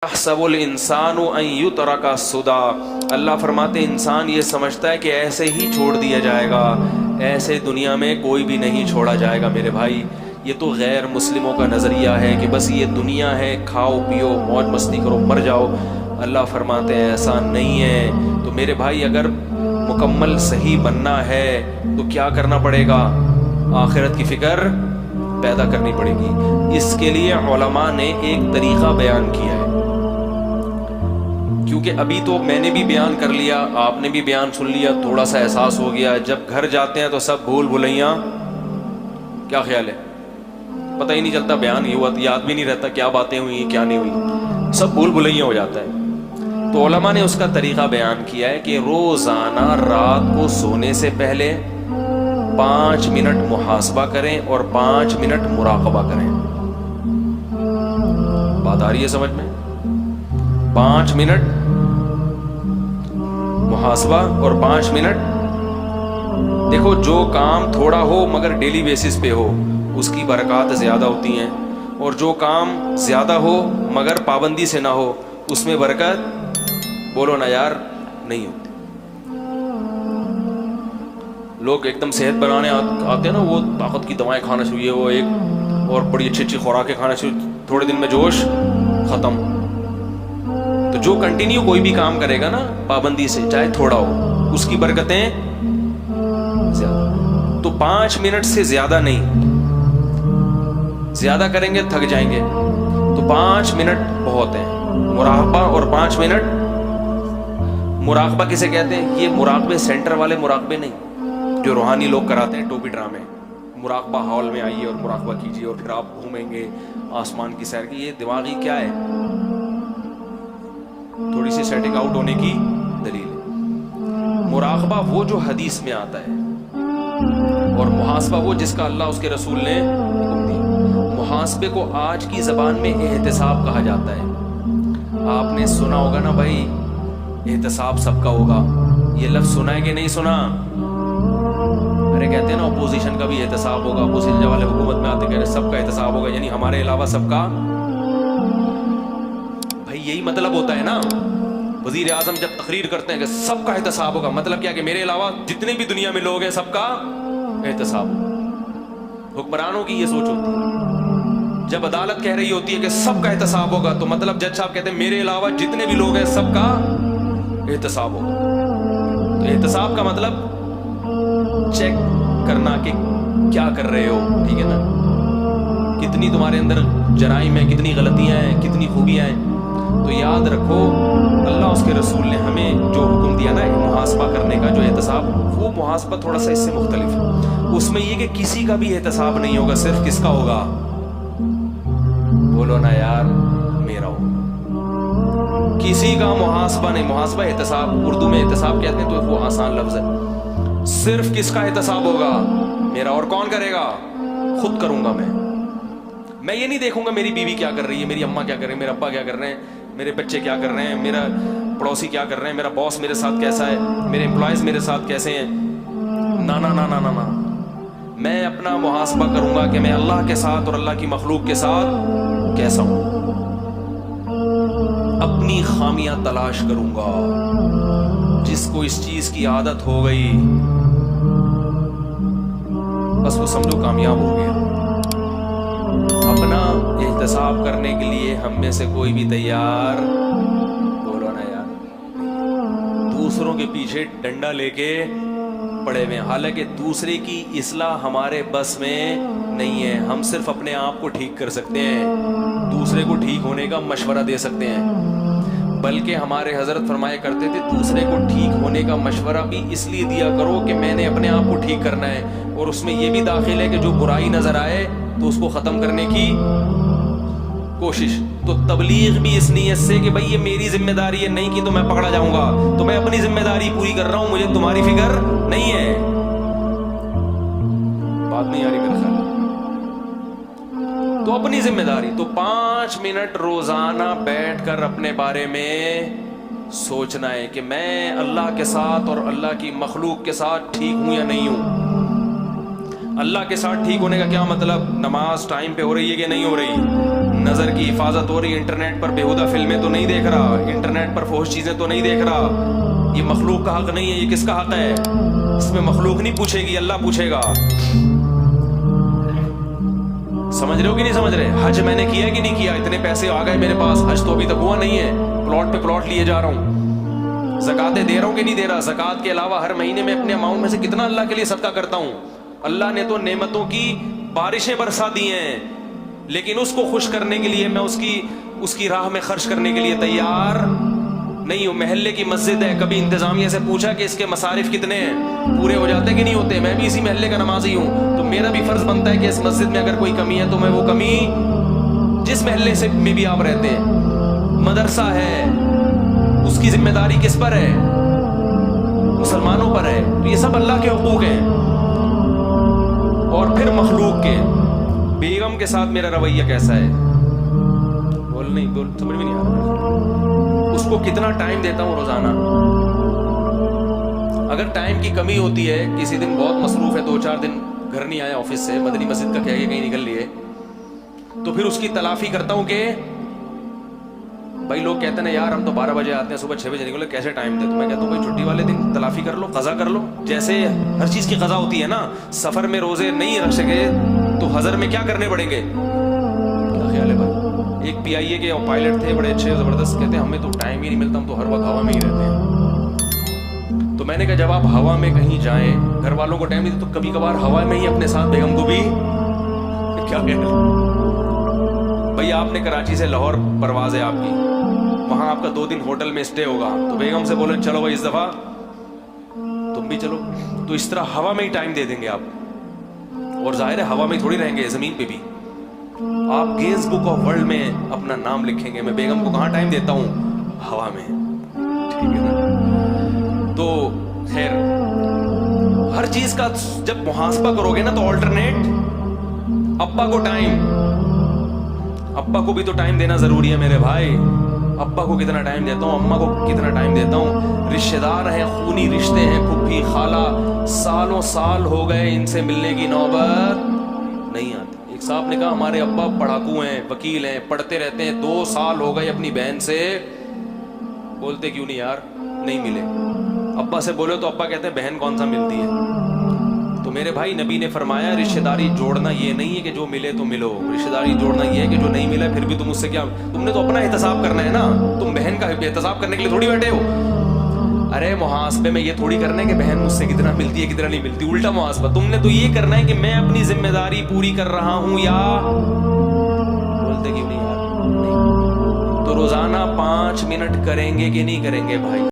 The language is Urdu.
یحسب الانسان ان یترک سدی، اللہ فرماتے انسان یہ سمجھتا ہے کہ ایسے ہی چھوڑ دیا جائے گا، ایسے دنیا میں کوئی بھی نہیں چھوڑا جائے گا۔ میرے بھائی یہ تو غیر مسلموں کا نظریہ ہے کہ بس یہ دنیا ہے، کھاؤ پیو موج مستی کرو مر جاؤ۔ اللہ فرماتے ہیں ایسا نہیں ہے۔ تو میرے بھائی اگر مکمل صحیح بننا ہے تو کیا کرنا پڑے گا؟ آخرت کی فکر پیدا کرنی پڑے گی۔ اس کے لیے علماء نے ایک طریقہ بیان کیا ہے، کیونکہ ابھی تو میں نے بھی بیان کر لیا، آپ نے بھی بیان سن لیا، تھوڑا سا احساس ہو گیا۔ جب گھر جاتے ہیں تو سب بھول بھلیاں، کیا خیال ہے؟ پتہ ہی نہیں چلتا، بیان ہی ہوا، یاد بھی نہیں رہتا کیا باتیں ہوئی کیا نہیں ہوئی، سب بھول بھلیاں ہو جاتا ہے۔ تو علماء نے اس کا طریقہ بیان کیا ہے کہ روزانہ رات کو سونے سے پہلے 5 منٹ محاسبہ کریں اور 5 منٹ مراقبہ کریں۔ بات آ رہی ہے سمجھ میں؟ 5 منٹ محاسبہ اور 5 منٹ، دیکھو جو کام تھوڑا ہو مگر ڈیلی بیسس پہ ہو اس کی برکات زیادہ ہوتی ہیں، اور جو کام زیادہ ہو مگر پابندی سے نہ ہو اس میں برکت بولو نا یار نہیں ہوتی۔ لوگ ایک دم صحت بنانے آتے ہیں نا، وہ طاقت کی دوائیں کھانا چاہیے، وہ ایک اور بڑی اچھی اچھی خوراکیں کھانا چاہیے، تھوڑے دن میں جوش ختم۔ تو جو کنٹینیو کوئی بھی کام کرے گا نا پابندی سے، چاہے تھوڑا ہو، اس کی برکتیں زیادہ۔ تو 5 منٹ سے زیادہ نہیں، زیادہ کریں گے تھک جائیں گے، تو 5 منٹ بہت ہیں مراقبہ۔ اور 5 منٹ مراقبہ کسے کہتے ہیں؟ یہ مراقبے سینٹر والے مراقبے نہیں جو روحانی لوگ کراتے ہیں ٹوپی ڈرامے، مراقبہ ہال میں آئیے اور مراقبہ کیجیے اور پھر آپ گھومیں گے آسمان کی سیر کی۔ یہ دماغی کیا ہے؟ تھوڑی سی سیٹنگ آؤٹ ہونے کی دلیل ہے۔ مراقبہ وہ جو حدیث میں آتا ہے، اور محاسبہ وہ جس کا اللہ اس کے رسول نے حکم دیا۔ محاسبے کو آج کی زبان میں احتساب کہا جاتا ہے۔ آپ نے سنا ہوگا نا بھائی، احتساب سب کا ہوگا، یہ لفظ سنا ہے کہ نہیں سنا؟ ارے کہتے ہیں نا اپوزیشن کا بھی احتساب ہوگا، اپوزیشن والے حکومت میں آتے کہہ رہے سب کا احتساب ہوگا، یعنی ہمارے علاوہ سب کا۔ بھائی یہی مطلب ہوتا ہے نا، وزیر اعظم جب تقریر کرتے ہیں کہ سب کا احتساب ہوگا، مطلب کیا کہ میرے علاوہ جتنے بھی دنیا میں لوگ ہیں سب کا احتساب ہوگا۔ حکمرانوں کی یہ سوچ ہوتی ہے، جب عدالت کہہ رہی ہوتی ہے کہ سب کا احتساب ہوگا تو مطلب جج صاحب کہتے ہیں میرے علاوہ جتنے بھی لوگ ہیں سب کا احتساب ہوگا۔ تو احتساب کا مطلب چیک کرنا کہ کیا کر رہے ہو، ٹھیک ہے نا، کتنی تمہارے اندر جرائم ہیں، کتنی غلطیاں ہیں، کتنی خوبیاں ہیں۔ تو یاد رکھو اللہ اس کے رسول نے ہمیں جو حکم دیا نا محاسبہ کرنے کا، جو احتساب، وہ محاسبہ تھوڑا سا اس سے مختلف ہے۔ اس میں یہ کہ کسی کا بھی احتساب نہیں ہوگا، صرف کس کا ہوگا؟ بولو نا یار، میرا ہوگا۔ کسی کا محاسبہ نہیں، محاسبہ احتساب، اردو میں احتساب کہتے ہیں تو وہ آسان لفظ ہے۔ صرف کس کا احتساب ہوگا؟ میرا۔ اور کون کرے گا؟ خود کروں گا میں یہ نہیں دیکھوں گا میری بیوی کیا کر رہی ہے، میری اماں کیا کر رہے ہیں، میرے ابا کیا کر رہے ہیں، میرے بچے کیا کر رہے ہیں، میرا پڑوسی کیا کر رہے ہیں، میرا باس میرے ساتھ کیسا ہے، میرے امپلائیز میرے ساتھ کیسے ہیں۔ نا نا نا نا نا، میں اپنا محاسبہ کروں گا کہ میں اللہ کے ساتھ اور اللہ کی مخلوق کے ساتھ کیسا ہوں، اپنی خامیاں تلاش کروں گا۔ جس کو اس چیز کی عادت ہو گئی بس وہ سمجھو کامیاب ہو گیا۔ اپنا احتساب کرنے کے لیے ہم میں سے کوئی بھی تیار، بولو نا یار، دوسروں کے پیچھے ڈنڈا لے کے پڑے ہوئے ہیں، حالانکہ دوسرے کی اصلاح ہمارے بس میں نہیں ہے۔ ہم صرف اپنے آپ کو ٹھیک کر سکتے ہیں، دوسرے کو ٹھیک ہونے کا مشورہ دے سکتے ہیں، بلکہ ہمارے حضرت فرمایا کرتے تھے دوسرے کو ٹھیک ہونے کا مشورہ بھی اس لیے دیا کرو کہ میں نے اپنے آپ کو ٹھیک کرنا ہے، اور اس میں یہ بھی داخل ہے کہ جو برائی نظر آئے تو اس کو ختم کرنے کی کوشش۔ تو تبلیغ بھی اس نیت سے کہ بھئی یہ میری ذمہ داری ہے، نہیں کی تو میں پکڑا جاؤں گا، تو میں اپنی ذمہ داری پوری کر رہا ہوں، مجھے تمہاری فکر نہیں ہے۔ بات نہیں آ رہی میرے خیال، تو اپنی ذمہ داری۔ تو 5 منٹ روزانہ بیٹھ کر اپنے بارے میں سوچنا ہے کہ میں اللہ کے ساتھ اور اللہ کی مخلوق کے ساتھ ٹھیک ہوں یا نہیں ہوں۔ اللہ کے ساتھ ٹھیک ہونے کا کیا مطلب؟ نماز ٹائم پہ ہو رہی ہے کہ نہیں ہو رہی، نظر کی حفاظت ہو رہی ہے, انٹرنیٹ پر بیہودہ فلمیں تو نہیں دیکھ رہا, انٹرنیٹ پر فحش چیزیں تو نہیں دیکھ رہا. یہ مخلوق کا حق نہیں ہے, یہ کس کا حق ہے؟ اس میں مخلوق نہیں پوچھے گی, اللہ پوچھے گا. سمجھ رہے ہو کہ نہیں سمجھ رہے؟ حج میں نے کیا کہ نہیں کیا؟ اتنے پیسے آ گئے میرے پاس, حج تو ابھی تک ہوا نہیں ہے, پلاٹ پہ پلاٹ لیے جا رہا ہوں. زکاتیں دے رہا ہوں کہ نہیں دے رہا؟ زکات کے علاوہ ہر مہینے میں اپنے اماؤنٹ میں سے کتنا اللہ کے لیے صدقہ کرتا ہوں. اللہ نے تو نعمتوں کی بارشیں برسا دی ہیں, لیکن اس کو خوش کرنے کے لیے میں اس کی راہ میں خرچ کرنے کے لیے تیار نہیں ہوں. محلے کی مسجد ہے, کبھی انتظامیہ سے پوچھا کہ اس کے مصارف کتنے ہیں, پورے ہو جاتے کہ نہیں ہوتے؟ میں بھی اسی محلے کا نمازی ہوں, تو میرا بھی فرض بنتا ہے کہ اس مسجد میں اگر کوئی کمی ہے تو میں وہ کمی, جس محلے سے میں بھی آپ رہتے ہیں, مدرسہ ہے, اس کی ذمہ داری کس پر ہے؟ مسلمانوں پر ہے. تو یہ سب اللہ کے حقوق ہیں. اور پھر مخلوق کے, بیگم کے ساتھ میرا رویہ کیسا ہے؟ بول سمجھ میں نہیں آ رہا. اس کو کتنا ٹائم دیتا ہوں روزانہ. اگر ٹائم کی کمی ہوتی ہے, کسی دن بہت مصروف ہے, 2-4 دن گھر نہیں آیا آفس سے, مدنی مسجد کا کہہ کے کہیں نکل لیے, تو پھر اس کی تلافی کرتا ہوں کہ بھائی لوگ کہتے ہیں یار ہم تو 12 بجے آتے ہیں, صبح 6 بجے نکلے, کیسے ٹائم دے؟ تو میں کہتا ہوں بھائی چھٹی والے دن تلافی کر لو, قضا کر لو. جیسے ہر چیز کی قضا ہوتی ہے نا, سفر میں روزے نہیں رکھ سکے تو حضر میں کیا کرنے پڑیں گے؟ کیا خیال ہے بھائی؟ ایک PIA کے پائلٹ تھے بڑے اچھے زبردست, کہتے ہیں ہمیں تو ٹائم ہی نہیں ملتا, ہم تو ہر وقت ہوا میں ہی رہتے ہیں. تو میں نے کہا جب آپ ہوا میں کہیں جائیں, گھر والوں کو ٹائم نہیں, تو کبھی کبھار ہوا میں ہی اپنے ساتھ بیگم کو بھی کیا کہہ رہے بھائی, آپ نے کراچی سے لاہور پرواز ہے آپ کی, وہاں آپ کا 2 دن ہوٹل میں اسٹے ہوگا, تو بیگم سے بولے چلو بھائی اس دفعہ تم بھی چلو, تو اس طرح ہوا میں ہی ٹائم دے دیں گے آپ. اور ظاہر ہے ہوا میں تھوڑی رہیں گے, زمین پہ بھی. آپ گینز بک آف ورلڈ میں اپنا نام لکھیں گے. میں بیگم کو کہاں ٹائم دیتا ہوں؟ ہوا میں. ٹھیک ہے نا؟ تو خیر, ہر چیز کا جب محاسبہ کرو گے نا تو آلٹرنیٹ. ابا کو ٹائم, ابا کو بھی تو ٹائم دینا ضروری ہے میرے بھائی. ابا کو کتنا ٹائم دیتا ہوں, اماں کو کتنا ٹائم دیتا ہوں. رشتہ دار ہیں, خونی رشتے ہیں, پھپھی خالہ, سالوں سال ہو گئے, ان سے ملنے کی نوبت نہیں آتی. ایک صاحب نے کہا ہمارے ابا پڑھاکو ہیں, وکیل ہیں, پڑھتے رہتے ہیں, 2 سال ہو گئے اپنی بہن سے, بولتے کیوں نہیں یار, نہیں ملے. ابا سے بولے تو ابا کہتے ہیں بہن کون سا ملتی ہے. تو میرے بھائی نبی نے فرمایا رشتہ داری جوڑنا یہ نہیں ہے کہ جو ملے تو ملو, رشتہ داری جوڑنا یہ ہے کہ جو نہیں ملا پھر بھی تم اس سے کیا, تم نے تو اپنا احتساب کرنا ہے نا, تم بہن کا احتساب کرنے کے لیے تھوڑی بیٹھے ہو. ارے محاسبے میں یہ تھوڑی کرنا ہے کہ بہن مجھ سے کتنا ملتی ہے کتنا نہیں ملتی, الٹا محاسبہ. تم نے تو یہ کرنا ہے کہ میں اپنی ذمہ داری پوری کر رہا ہوں یا بولتے کیوں نہیں یار, نہیں. تو روزانہ 5 منٹ کریں گے کہ نہیں کریں گے بھائی؟